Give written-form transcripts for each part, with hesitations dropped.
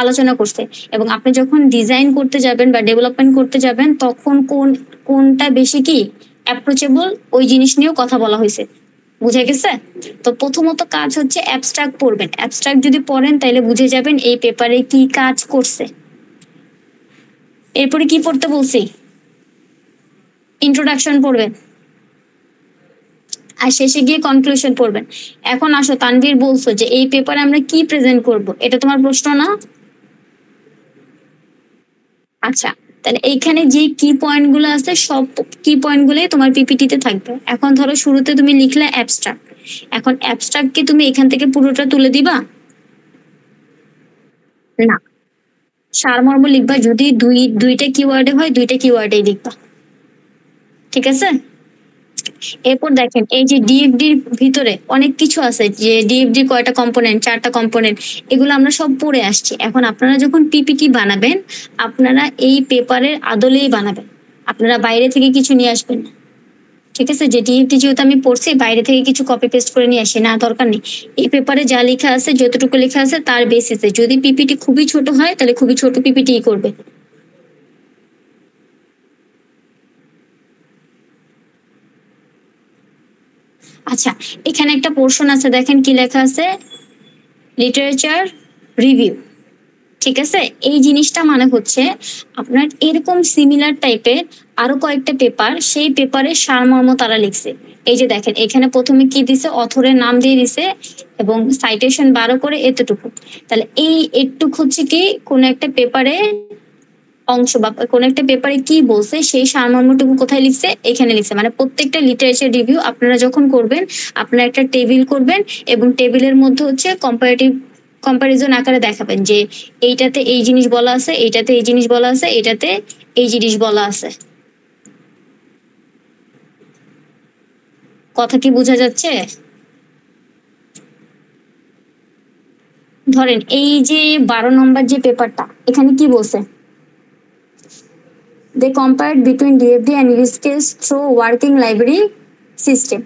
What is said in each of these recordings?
আলোচনা করছে এবং আপনি যখন ডিজাইন করতে যাবেন বা ডেভেলপমেন্ট করতে যাবেন তখন কোনটা বেশি কি অ্যাপ্রোচেবল ওই জিনিস নিয়েও কথা বলা হয়েছে। বুঝা গেছে? তো প্রথমত কাজ হচ্ছে অ্যাবস্ট্রাক্ট পড়বেন। অ্যাবস্ট্রাক্ট যদি পড়েন তাহলে বুঝে যাবেন এই পেপারে কি কাজ করছে। এরপরে কি পড়তে বলছি? ইন্ট্রোডাকশন পড়বেন আর শেষে গিয়ে কনক্লুশন পড়বেন। এখন আসো, তানভীর বলছো যে এই পেপারে আমরা কি প্রেজেন্ট করব, এটা তোমার প্রশ্ন না? আচ্ছা, তাহলে এইখানে যে কি পয়েন্ট গুলো আছে সব কি পয়েন্ট গুলোই তোমার পিপিটিতে থাকবে। এখন ধরো শুরুতে তুমি লিখলে অ্যাবস্ট্রাক্ট, এখন অ্যাবস্ট্রাক্ট কি তুমি এখান থেকে পুরোটা তুলে দিবা? না, সারমর্ম লিখবা। যদি দুইটা কিওয়ার্ডে হয় দুইটা কিওয়ার্ডেই লিখবা, ঠিক আছে? এরপর দেখেন এই যে ডিএফডির ভিতরে অনেক কিছু আছে, যে ডিএফডির কয়টা কম্পোনেন্ট, 4টা কম্পোনেন্ট, এগুলো আমরা সব পড়ে আসছি। এখন আপনারা যখন পিপিটি বানাবেন আপনারা এই পেপারের আদলেই বানাবেন, আপনারা বাইরে থেকে কিছু নিয়ে আসবেন না, ঠিক আছে? যে ডিএফডি যেহেতু আমি পড়ছি বাইরে থেকে কিছু কপি পেস্ট করে নিয়ে আসি না, দরকার নেই। এই পেপারে যা লেখা আছে, যতটুকু লেখা আছে তার বেসিসে যদি পিপিটি খুবই ছোট হয় তাহলে খুবই ছোট পিপিটি করবে। আচ্ছা, এখানে একটা পোর্শন আছে, দেখেন কি লেখা আছে, লিটারেচার রিভিউ, ঠিক আছে? এই জিনিসটা মানে হচ্ছে আপনার এরকম সিমিলার টাইপের আরো কয়েকটা পেপার, সেই পেপারের সারমর্ম তারা লিখছে। এই যে দেখেন এখানে প্রথমে কি দিছে, অথরের নাম দিয়ে দিছে এবং সাইটেশন 12 করে এতটুকু। তাহলে এই এটুক হচ্ছে কি কোন একটা পেপারে অংশ বা কোন একটা পেপারে কি বলছে সেই সারমর্মটুকু কোথায় লিখছে, এখানে লিখছে। মানে প্রত্যেকটা লিটারেচার রিভিউ আপনারা যখন করবেন আপনারা একটা টেবিল করবেন এবং টেবিলের মধ্যে হচ্ছে কম্পারিজন আকারে দেখাবেন যে এইটাতে এই জিনিস বলা আছে, এইটাতে এই জিনিস বলা আছে, এইটাতে এই জিনিস বলা আছে। কথা কি বোঝা যাচ্ছে? ধরেন এই যে 12 নম্বর যে পেপারটা, এখানে কি বলছে, they compared between DFD and use case through working library system.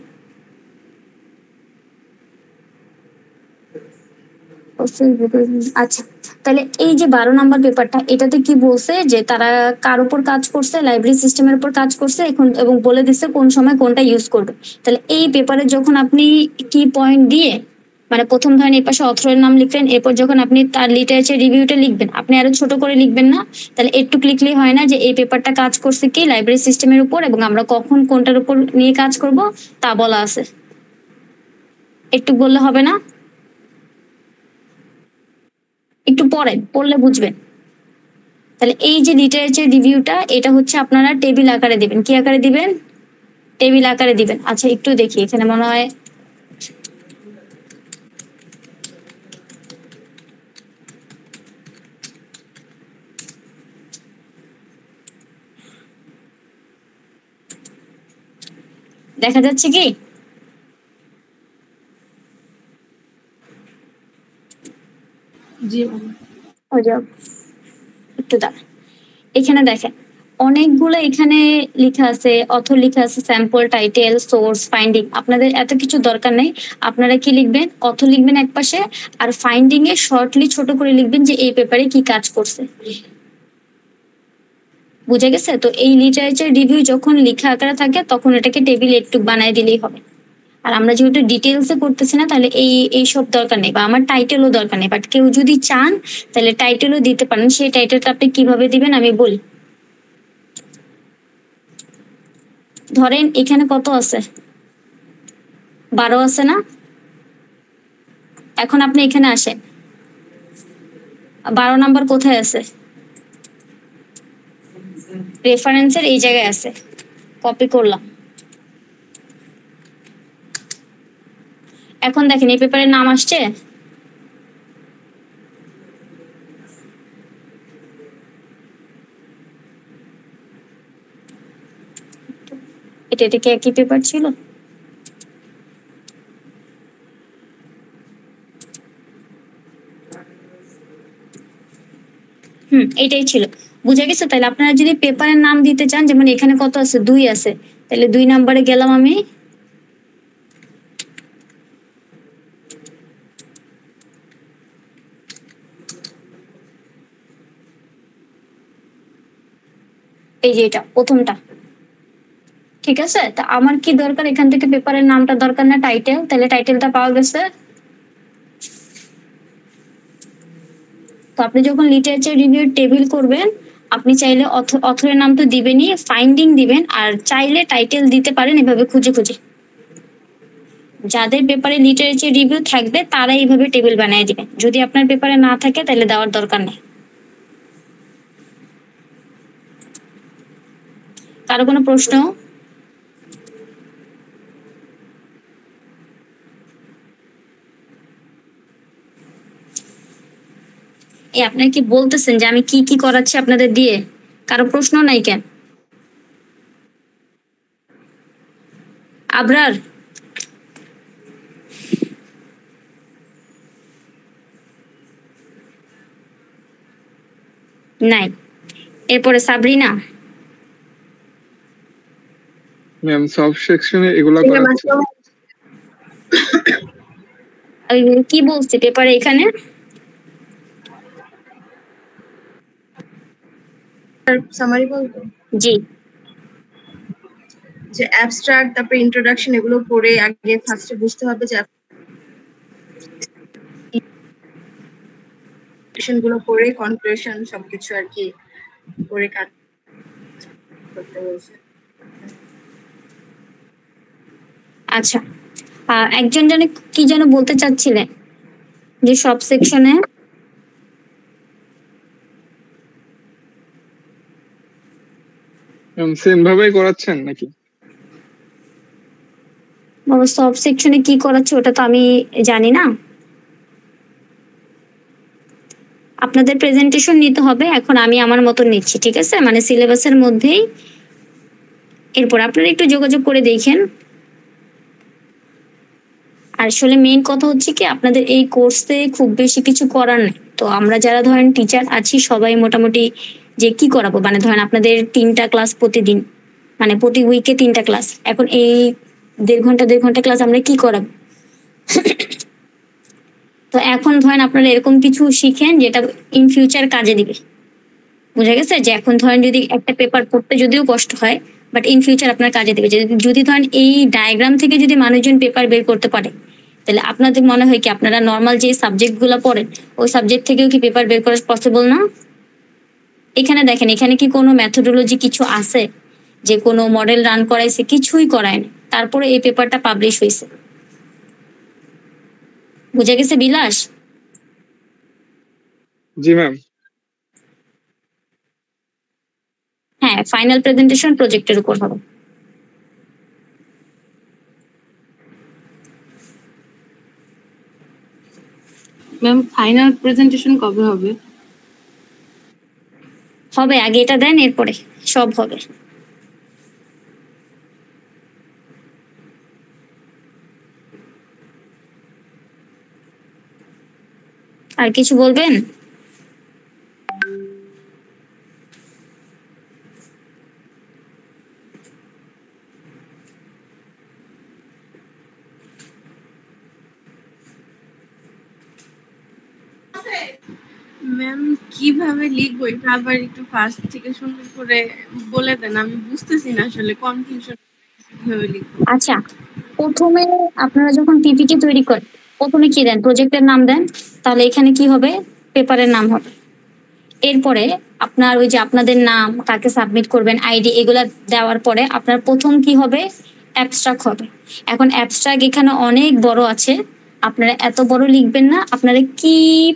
আচ্ছা, তাহলে এই যে 12 নাম্বার পেপারটা, এটাতে কি বলছে যে তারা কার উপর কাজ করছে, লাইব্রেরি সিস্টেমের উপর কাজ করছে এখন, এবং বলে দিচ্ছে কোন সময় কোনটা ইউজ করবে। তাহলে এই পেপারে যখন আপনি কি পয়েন্ট দিয়ে, মানে প্রথম ধরেন এই পাশে অথরের নাম লিখলেন, এরপর যখন আপনি তার লিটারেচার রিভিউটা লিখবেন আপনি আরো ছোট করে লিখবেন না? তাহলে একটু লিখলেই হয় না যে এই পেপারটা কাজ করছে কি লাইব্রেরি সিস্টেমের উপর এবং আমরা কখন কোনটার উপর নিয়ে কাজ করব তা বলা আছে। একটু বললে হবে না? একটু পড়েন, পড়লে বুঝবেন। তাহলে এই যে লিটারেচার রিভিউটা এটা হচ্ছে আপনারা টেবিল আকারে দিবেন। কি আকারে দিবেন? টেবিল আকারে দিবেন। আচ্ছা একটু দেখি, এখানে মনে হয় দেখা যাচ্ছে কি? জি একটু দাঁড়ান, এখানে দেখেন অনেকগুলো এখানে লেখা আছে, অথর লেখা আছে, স্যাম্পল, টাইটেল, সোর্স, ফাইন্ডিং। আপনাদের এত কিছু দরকার নেই, আপনারা কি লিখবেন, অথর লিখবেন এক পাশে আর ফাইন্ডিং এ শর্টলি ছোট করে লিখবেন যে এই পেপারে কি কাজ করছে। বুঝে গেছে? তো এই লিটারেচার রিভিউ যখন লেখা আকারে থাকে তখন এটাকে টেবিল একটু বানায় দিলেই হবে। আর আমরা যেহেতু ডিটেলসে করতেছি না তাহলে এই সব দরকার নেই, বা আমার টাইটেলও দরকার নেই। বাট কেউ যদি চান তাহলে টাইটেলও দিতে পারেন। সেই টাইটেলটা আপনি কিভাবে দিবেন আমি বলি। ধরেন এখানে কত আছে, 12 আছে না? এখন আপনি এখানে আসেন, 12 নাম্বার কোথায় আছে? রেফারেন্সের এই জায়গায় আছে, কপি করলাম। এখন দেখেন এই পেপারের নাম আসছে, এটা কি একই পেপার ছিল? এটাই ছিল। বুঝা গেছে? তাহলে আপনারা যদি পেপারের নাম দিতে চান, যেমন এখানে কত আছে, 2 আছে, তাহলে 2 নাম্বারে গেলাম আমি, এই যে এটা প্রথমটা, ঠিক আছে? তা আমার কি দরকার এখান থেকে পেপারের নামটা দরকার না টাইটেল, তাহলে টাইটেলটা পাওয়া গেছে। তো আপনি যখন লিটারেচার রিভিউ টেবিল করবেন, আপনি চাইলে অথরের নাম তো দিবেনই, ফাইন্ডিং দিবেন, আর চাইলে টাইটেল দিতে পারেন এভাবে খুঁজে খুঁজে। যাদের পেপারে লিটারেচার রিভিউ থাকবে তারা এইভাবে টেবিল বানিয়ে দিবেন, যদি আপনার পেপারে না থাকে তাহলে দেওয়ার দরকার নেই। কারো কোনো প্রশ্ন? আপনারা কি বলতেছেন যে আমি কি কি করাচ্ছি আপনাদের দিয়ে? কারো প্রশ্ন নাই কেন? আবরার, নাই। এরপরে সাবরিনা, ম্যাম সব সেকশনে এগুলা করাচ্ছি। কি বলছি পেপারে এখানে? সামারি বলবো জি, যে অ্যাবস্ট্রাক্ট, তারপর ইন্ট্রোডাকশন এগুলো পড়ে আগে ফার্স্টে বুঝতে হবে যে গুলো পড়ে কনক্লুশন সবকিছু আর কি পড়ে কাজ করতে বলছে। আচ্ছা। একজন জানে কি যেন বলতে চাচ্ছিলেন যে সব সেকশনে সেম ভাবেই করাচ্ছেন নাকি? বাবা সব সেকশনে কি করাচ্ছে ওটা তো আমি জানি না। আপনাদের প্রেজেন্টেশন নিতে হবে, এখন আমি আমার মতো নিচ্ছি, ঠিক আছে? মানে সিলেবাসের মধ্যেই। এরপর আপনারা একটু যোগাযোগ করে দেখেন। আর আসলে মেইন কথা হচ্ছে কি, আপনাদের এই কোর্সে খুব বেশি কিছু করার নেই। তো আমরা যারা ধরেন টিচার আছি সবাই মোটামুটি যে কি করাবো, মানে ধরেন আপনাদের 3টা ক্লাস প্রতিদিন, মানে প্রতি উইকে 3টা ক্লাস, এখন এই 1.5 ঘন্টা ক্লাস আমরা কি করাবো? তো এখন ধরেন আপনারা এরকম কিছু শিখেন যেটা ইন ফিউচার কাজে দিবে। বুঝা গেছে? যে এখন ধরেন যদি একটা পেপার পড়তে যদিও কষ্ট হয়, বাট ইন ফিউচার আপনার কাজে দিবে। যদি ধরেন এই ডায়াগ্রাম থেকে যদি মানুষজন পেপার বের করতে পারে, তাহলে আপনাদের মনে হয় কি আপনারা নর্মাল যে সাবজেক্ট গুলো পড়েন ওই সাবজেক্ট থেকেও কি পেপার বের করা পসিবল না? এখানে দেখেন, এখানে কি কোনো মেথোডোলজি কিছু আছে যে কোনো মডেল রান করাইছে? কিছুই করায়নি, তারপরে এই পেপারটা পাবলিশ হয়েছে। বুঝা গেছে বিলাস? জি ম্যাম। হ্যাঁ, ফাইনাল প্রেজেন্টেশন প্রজেক্টের উপর হবে। ম্যাম ফাইনাল প্রেজেন্টেশন কবে হবে? হবে, আগে এটা দেন এরপরে সব হবে। আর কিছু বলবেন? ম্যাম কিভাবে লিখবো এটা আবার একটু ফার্স্ট থেকে সুন্দর করে বলে দেন, আমি বুঝতেছি না আসলে, কনফিউশন কিভাবে লিখবো। আচ্ছা, প্রথমে আপনারা যখন পিপিটি তৈরি করেন প্রথমে কি দেন? প্রজেক্টের নাম দেন, তাহলে এখানে কি হবে? পেপারের নাম হবে। এরপরে আপনার ওই যে আপনাদের নাম, কাকে সাবমিট করবেন, আইডি, এগুলা দেওয়ার পরে আপনার প্রথম কি হবে? অ্যাবস্ট্রাক্ট হবে। এখন অ্যাবস্ট্রাক্ট এখানে অনেক বড় আছে, আপনারা এত বড় লিখবেন না, আপনারা কি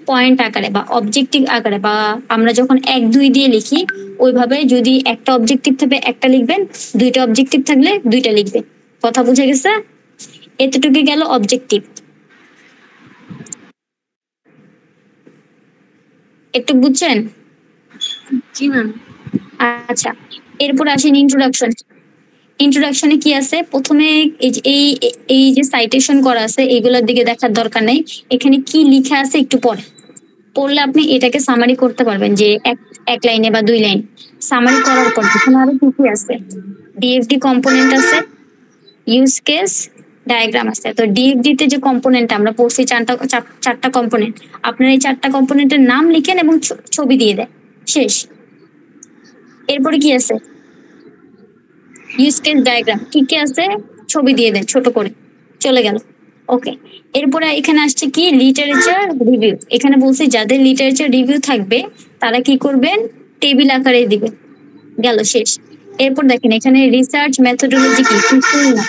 পয়েন্ট আকারে বা অবজেক্টিভ আকারে, বা আমরা যখন 1 2 দিয়ে লিখি ওইভাবে, যদি একটা অবজেক্টিভ থাকবে একটা লিখবেন, 2টা অবজেক্টিভ থাকলে 2টা লিখবেন। কথা বুঝে গেছে? এতটুকু গেল অবজেক্টিভ। একটু বুঝছেন? জি ম্যাম। আচ্ছা, এরপর আসেন ইন্ট্রোডাকশন। ইন্ট্রোডাকশনে কি আছে? প্রথমে এই যে সাইটেশন করা আছে এগুলোর দিকে দেখার দরকার নেই, এখানে কি লেখা আছে একটু পড়লে আপনি এটাকে সামারি করতে পারবেন, যে এক লাইনে বা 2 লাইন সামারি করার পর এখানে আরো কি কি আছে? ডিএফডি কম্পোনেন্ট আছে, ইউজ কেস, ডায়াগ্রাম আছে। তো ডিএফডি তে যে কম্পোনেন্ট আমরা পড়ছি চারটা কম্পোনেন্ট, আপনার এই 4টা কম্পোনেন্টের নাম লিখেন এবং ছবি দিয়ে দেন, শেষ। এরপরে কি আছে? ইউজ কেস ডায়াগ্রাম কি কি আছে ছবি দিয়ে দেন ছোট করে, চলে গেল। ওকে, এরপরে এখানে আসছে কি লিটারেচার রিভিউ। এখানে বলছি যাদের লিটারেচার রিভিউ থাকবে তারা কি করবেন, টেবিল আকারে দিবেন, গেল শেষ। এরপর দেখেন এখানে রিসার্চ মেথোডোলজি কি, কিছুই না।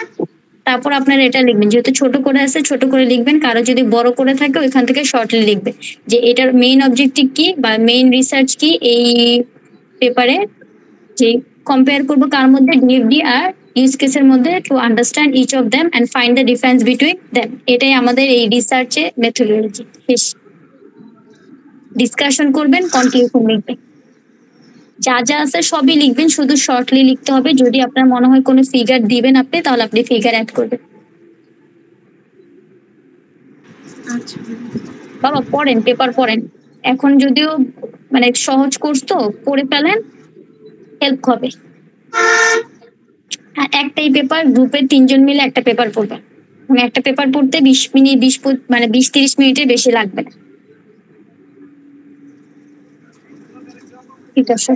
তারপর আপনারা এটা লিখবেন, যেহেতু ছোট করে আছে ছোট করে লিখবেন, কারো যদি বড় করে থাকে ওইখান থেকে শর্টলি লিখবে যে এটার মেইন অবজেক্টিভ কি বা মেইন রিসার্চ কি এই পেপারে, যে কম্পেয়ার করবো কার মধ্যে, ডিএফডি আর ইউজ কেসের মধ্যে, to understand each of them and find the difference between them. এটাই আমাদের এই রিসার্চে মেথোডোলজি। শেষ, ডিসকাশন করবেন, কনক্লুশন লিখবেন, যা যা আছে সবই লিখবেন, শুধু শর্টলি লিখতে হবে। যদি আপনার মনে হয় কোনো ফিগার দিবেন আপনি, তাহলে আপনি ফিগার অ্যাড করবেন। আচ্ছা বাবা পড়েন, পেপার পড়েন। এখন যদিও মানে সহজ কোর্স তো, পড়ে ফেলেন, হেল্প হবে। আর একটাই পেপার, গ্রুপের 3 জন মিলে একটা পেপার পড়বেন, মানে একটা পেপার পড়তে 20 মিনিট, 20-30 মিনিটের বেশি লাগবে না। ঠিক আছে,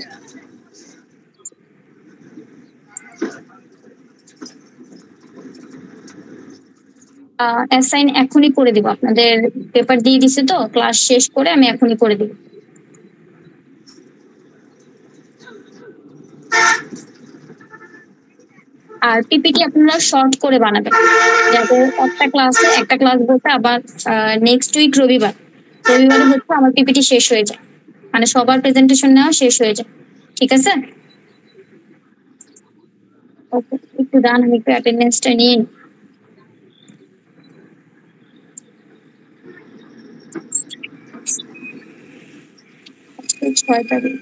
অ্যাসাইন এখনই করে দিব, আপনাদের পেপার দিয়ে দিছে তো, ক্লাস শেষ করে আমি এখনই করে দিব। আর পিপিটি আপনারা শর্ট করে বানাবেন, যাতে একটা ক্লাস বলতে আবার নেক্সট উইক রবিবারে হচ্ছে আমার পিপিটি শেষ হয়ে যায়, মানে সবার প্রেজেন্টেশন নেওয়া শেষ হয়ে যায়। ঠিক আছে, ওকে, একটু দান, আমি একটু অ্যাটেন্ডেন্সটা নিয়ে নিই। 6 তারিখ